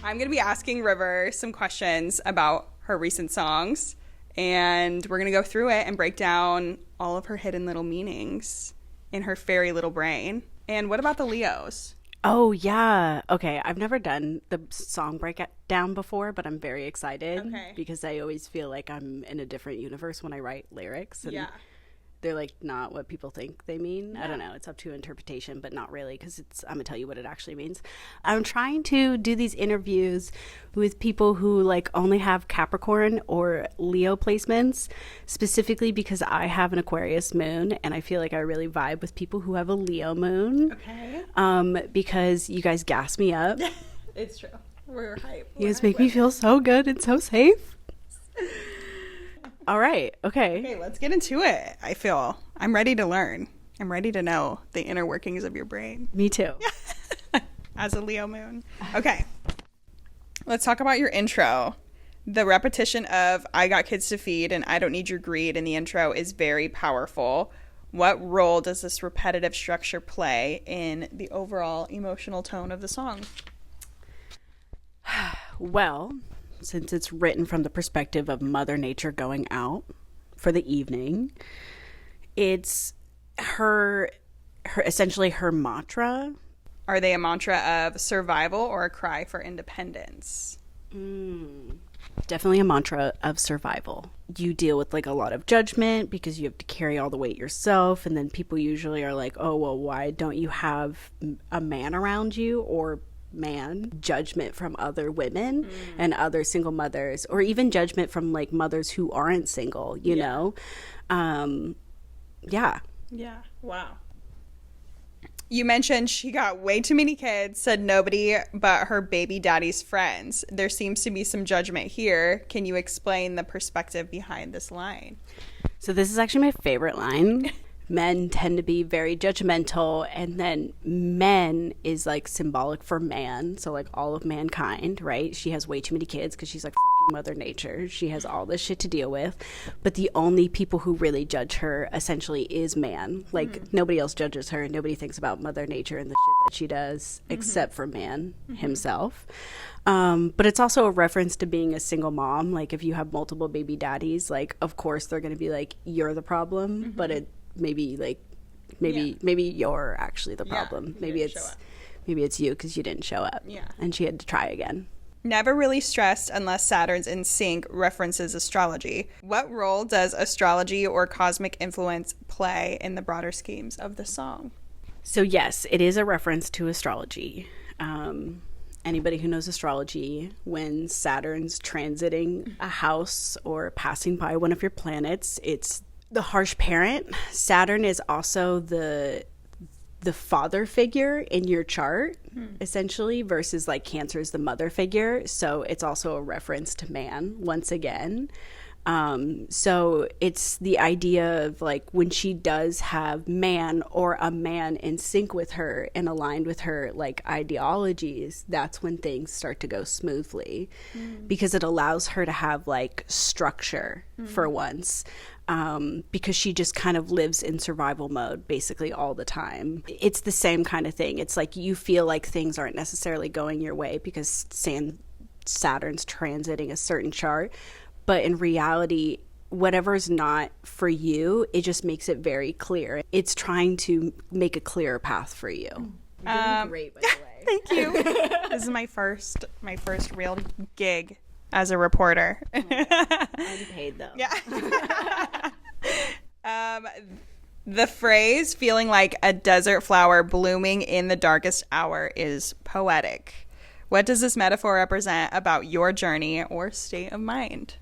I'm going to be asking River some questions about her recent songs, and we're going to go through it and break down all of her hidden little meanings in her fairy little brain. And what about the Leos? Oh, yeah. Okay, I've never done the song breakdown before, but I'm very excited because I always feel like I'm in a different universe when I write lyrics. And they're like not what people think they mean. I don't know. It's up to interpretation, but not really, because I'm gonna tell you what it actually means. I'm trying to do these interviews with people who like only have Capricorn or Leo placements, specifically because I have an Aquarius moon, and I feel like I really vibe with people who have a Leo moon. Okay. Because you guys gas me up. It's true. We're hype. You guys make me feel so good and so safe. All right. Okay, let's get into it. I'm ready to learn. I'm ready to know the inner workings of your brain. Me too. As a Leo moon. Okay. Let's talk about your intro. The repetition of "I got kids to feed" and "I don't need your greed" in the intro is very powerful. What role does this repetitive structure play in the overall emotional tone of the song? Well, since it's written from the perspective of Mother Nature going out for the evening, it's her essentially her mantra. Are they a mantra of survival or a cry for independence? Definitely a mantra of survival. You deal with like a lot of judgment because you have to carry all the weight yourself, and then people usually are like, oh, well, why don't you have a man around you, or judgment from other women and other single mothers, or even judgment from like mothers who aren't single, you know. Wow. You mentioned she got way too many kids, said nobody but her baby daddy's friends. There seems to be some judgment here. Can you explain the perspective behind this line? So this is actually my favorite line. Men tend to be very judgmental, and then men is like symbolic for man, so like all of mankind, right? She has way too many kids because she's like fucking Mother Nature. She has all this shit to deal with, but the only people who really judge her essentially is man. Like nobody else judges her. Nobody thinks about Mother Nature and the shit that she does except for man himself. But it's also a reference to being a single mom. Like if you have multiple baby daddies, like of course they're going to be like, you're the problem, but maybe you're actually the problem. Maybe it's you because you didn't show up. And she had to try again. Never really stressed unless Saturn's in sync references astrology. What role does astrology or cosmic influence play in the broader schemes of the song? So yes, it is a reference to astrology. Anybody who knows astrology, when Saturn's transiting a house or passing by one of your planets, it's the harsh parent. Saturn is also the father figure in your chart, essentially, versus like Cancer is the mother figure. So it's also a reference to man once again. So it's the idea of like when she does have man or a man in sync with her and aligned with her like ideologies, that's when things start to go smoothly, because it allows her to have like structure for once. Because she just kind of lives in survival mode basically all the time. It's the same kind of thing. It's like you feel like things aren't necessarily going your way because Saturn's transiting a certain chart, but in reality, whatever's not for you, it just makes it very clear. It's trying to make a clearer path for you. You're doing great, by the way. Thank you. This is my first real gig as a reporter. Unpaid though. Yeah. The phrase "feeling like a desert flower blooming in the darkest hour" is poetic. What does this metaphor represent about your journey or state of mind?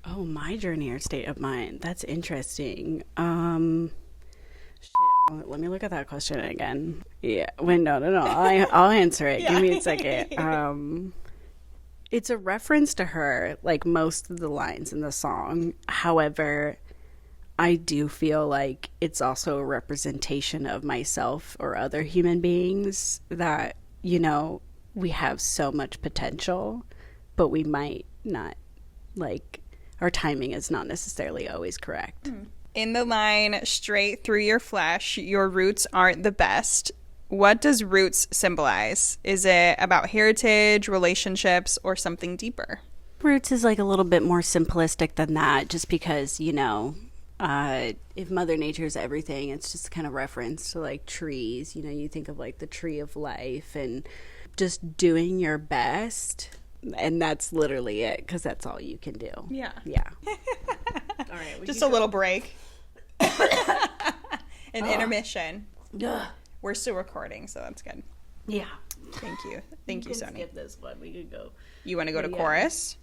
Oh, my journey or state of mind. That's interesting. Let me look at that question again. Yeah. Wait, no. I'll answer it. Yeah. Give me a second. It's a reference to her, like most of the lines in the song. However, I do feel like it's also a representation of myself or other human beings that, you know, we have so much potential, but we might not, like, our timing is not necessarily always correct. In the line, "straight through your flesh, your roots aren't the best," What does roots symbolize? Is it about heritage, relationships, or something deeper? Roots is like a little bit more simplistic than that, just because, if Mother Nature is everything, it's just kind of reference to like trees. You think of like the tree of life and just doing your best. And that's literally it, because that's all you can do. Yeah. Yeah. All right. Just a little break. An intermission. We're still recording, so that's good. Yeah. Thank you. Thank you, Sony. Skip this one. We could go. You want to go to chorus?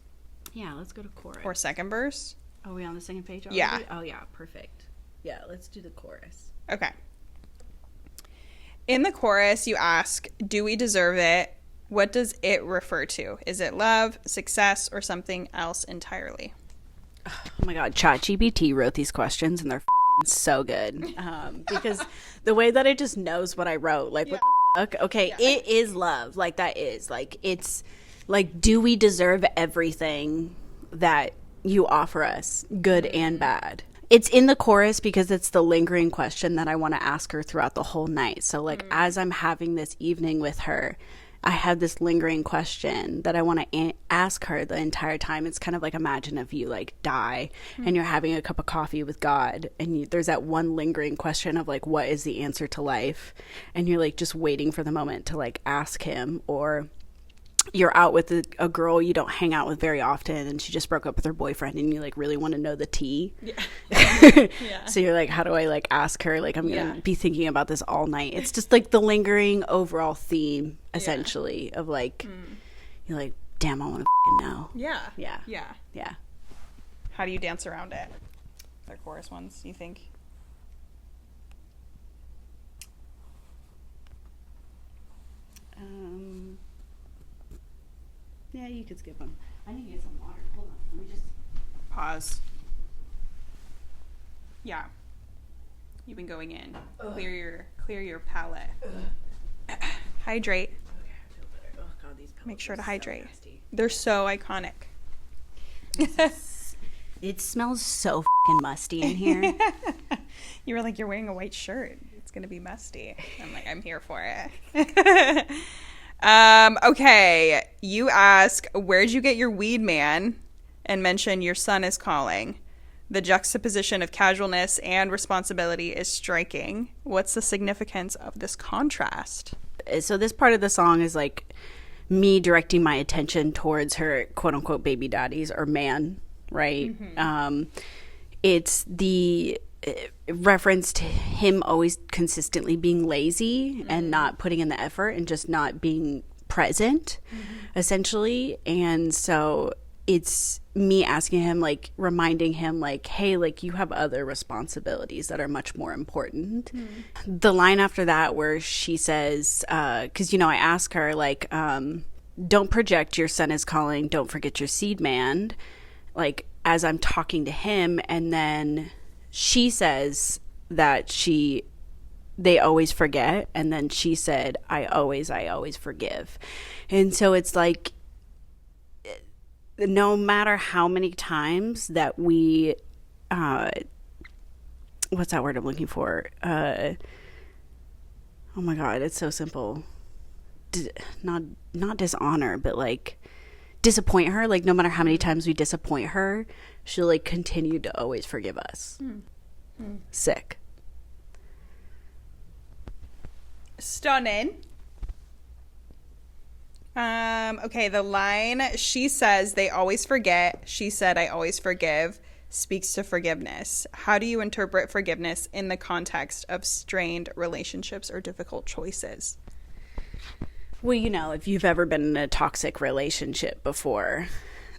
Yeah, let's go to chorus. Or second verse? Are we on the second page already? Yeah. Oh, yeah. Perfect. Yeah, let's do the chorus. Okay. In the chorus, you ask, do we deserve it? What does it refer to? Is it love, success, or something else entirely? Oh my God, ChatGPT wrote these questions and they're f***ing so good. Because the way that it just knows what I wrote, like, what the fuck? Okay, it is love. Like, that is. Like, it's, like, do we deserve everything that you offer us, good and bad? It's in the chorus because it's the lingering question that I want to ask her throughout the whole night. So, like, as I'm having this evening with her, I have this lingering question that I want to ask her the entire time. It's kind of like, imagine if you like die and you're having a cup of coffee with God, and there's that one lingering question of like, what is the answer to life? And you're like just waiting for the moment to like ask him. Or you're out with a girl you don't hang out with very often, and she just broke up with her boyfriend, and you like really want to know the tea. Yeah. So you're like, how do I like ask her? Like, I'm gonna be thinking about this all night. It's just like the lingering overall theme, essentially, of like, you're like, damn, I want to fucking know. Yeah. How do you dance around it? The chorus ones, you think? Yeah, you could skip them. I need to get some water. Hold on. Let me just pause. Yeah. You've been going in. Clear your palate. Hydrate. Okay, I feel better. Oh God, these Make sure to hydrate. So they're so iconic. It smells so fucking musty in here. You were like, you're wearing a white shirt. It's gonna be musty. I'm like, I'm here for it. Okay. You ask, where'd you get your weed, man? And mention your son is calling. The juxtaposition of casualness and responsibility is striking. What's the significance of this contrast? So this part of the song is like me directing my attention towards her quote unquote baby daddies or man, right? It's the reference to him always consistently being lazy and not putting in the effort and just not being present, essentially. And so it's me asking him, like, reminding him, like, hey, like, you have other responsibilities that are much more important. The line after that where she says, because, I ask her, like, don't project your son is calling, don't forget your seed man, like, as I'm talking to him. And then she says that they always forget. And then she said, I always forgive. And so it's like, no matter how many times that we, what's that word I'm looking for? Oh my God, it's so simple. Not dishonor, but like disappoint her. Like, no matter how many times we disappoint her, she'll like continue to always forgive us. Sick. Stunning. Okay, the line, she says they always forget, she said I always forgive, speaks to forgiveness. How do you interpret forgiveness in the context of strained relationships or difficult choices? Well, if you've ever been in a toxic relationship before,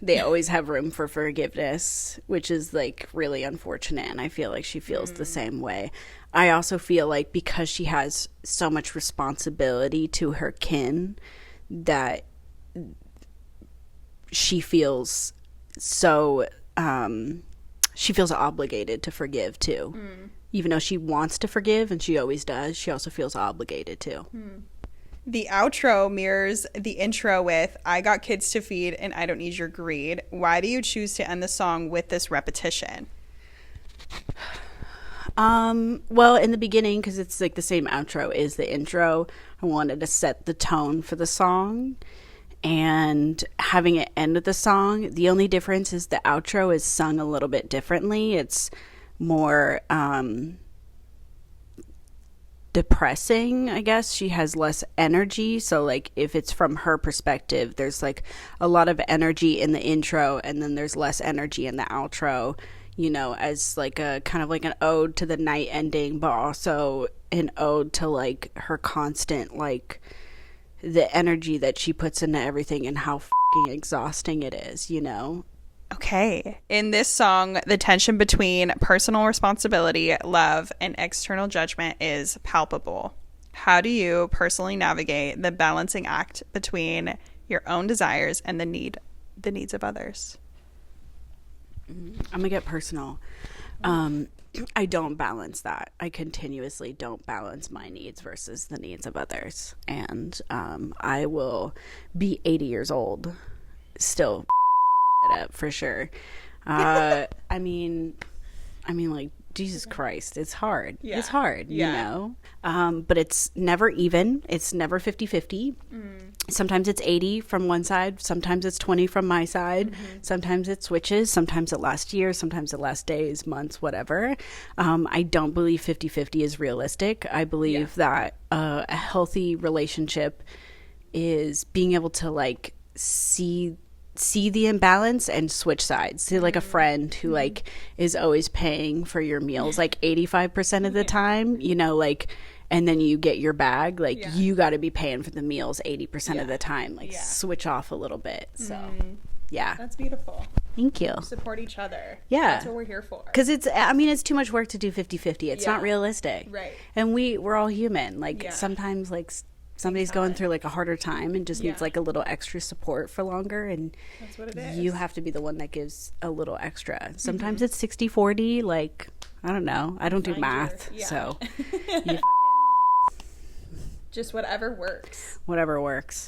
they always have room for forgiveness, which is like really unfortunate. And I feel like she feels the same way. I also feel like because she has so much responsibility to her kin, that she feels so she feels obligated to forgive too. Even though she wants to forgive, and she always does, she also feels obligated to. The outro mirrors the intro with I got kids to feed and I don't need your greed. Why do you choose to end the song with this repetition? Well, in the beginning, because it's like the same outro is the intro, I wanted to set the tone for the song, and having it end with the song. The only difference is the outro is sung a little bit differently. It's more depressing, I guess. She has less energy, so like if it's from her perspective, there's like a lot of energy in the intro, and then there's less energy in the outro, you know, as like a kind of like an ode to the night ending, but also an ode to like her constant, like the energy that she puts into everything and how fucking exhausting it is, you know? Okay. In this song, the tension between personal responsibility, love, and external judgment is palpable. How do you personally navigate the balancing act between your own desires and the needs of others? I'm gonna get personal. I don't balance that. I continuously don't balance my needs versus the needs of others. And I will be 80 years old still it up for sure. I mean like, Jesus Christ, it's hard. Yeah. It's hard, you know? But it's never even. It's never 50-50. Sometimes it's 80 from one side. Sometimes it's 20 from my side. Sometimes it switches. Sometimes it lasts years. Sometimes it lasts days, months, whatever. I don't believe 50-50 is realistic. I believe that a healthy relationship is being able to, like, see the imbalance and switch sides. See, like a friend who like is always paying for your meals like 85% of the time, you know, like, and then you get your bag, like you got to be paying for the meals 80% of the time, like switch off a little bit. So yeah, that's beautiful. Thank you. Support each other. Yeah, that's what we're here for. Because it's too much work to do 50-50. It's not realistic, right? And we're all human. Like sometimes like somebody's going through like a harder time and just needs like a little extra support for longer, and that's what it is. You have to be the one that gives a little extra. Sometimes it's 60-40, like, I don't know, I don't do math, so you fucking just whatever works,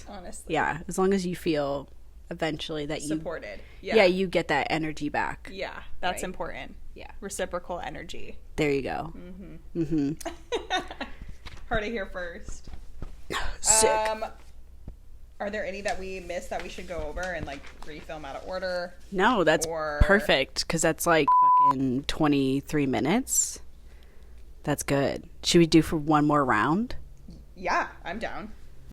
honestly. As long as you feel eventually that supported, you get that energy back. That's important. Reciprocal energy. There you go. Heard it here first. Sick. Are there any that we missed that we should go over and like refilm out of order? No, that's perfect, because that's like fucking 23 minutes. That's good. Should we do for one more round? Yeah, I'm down.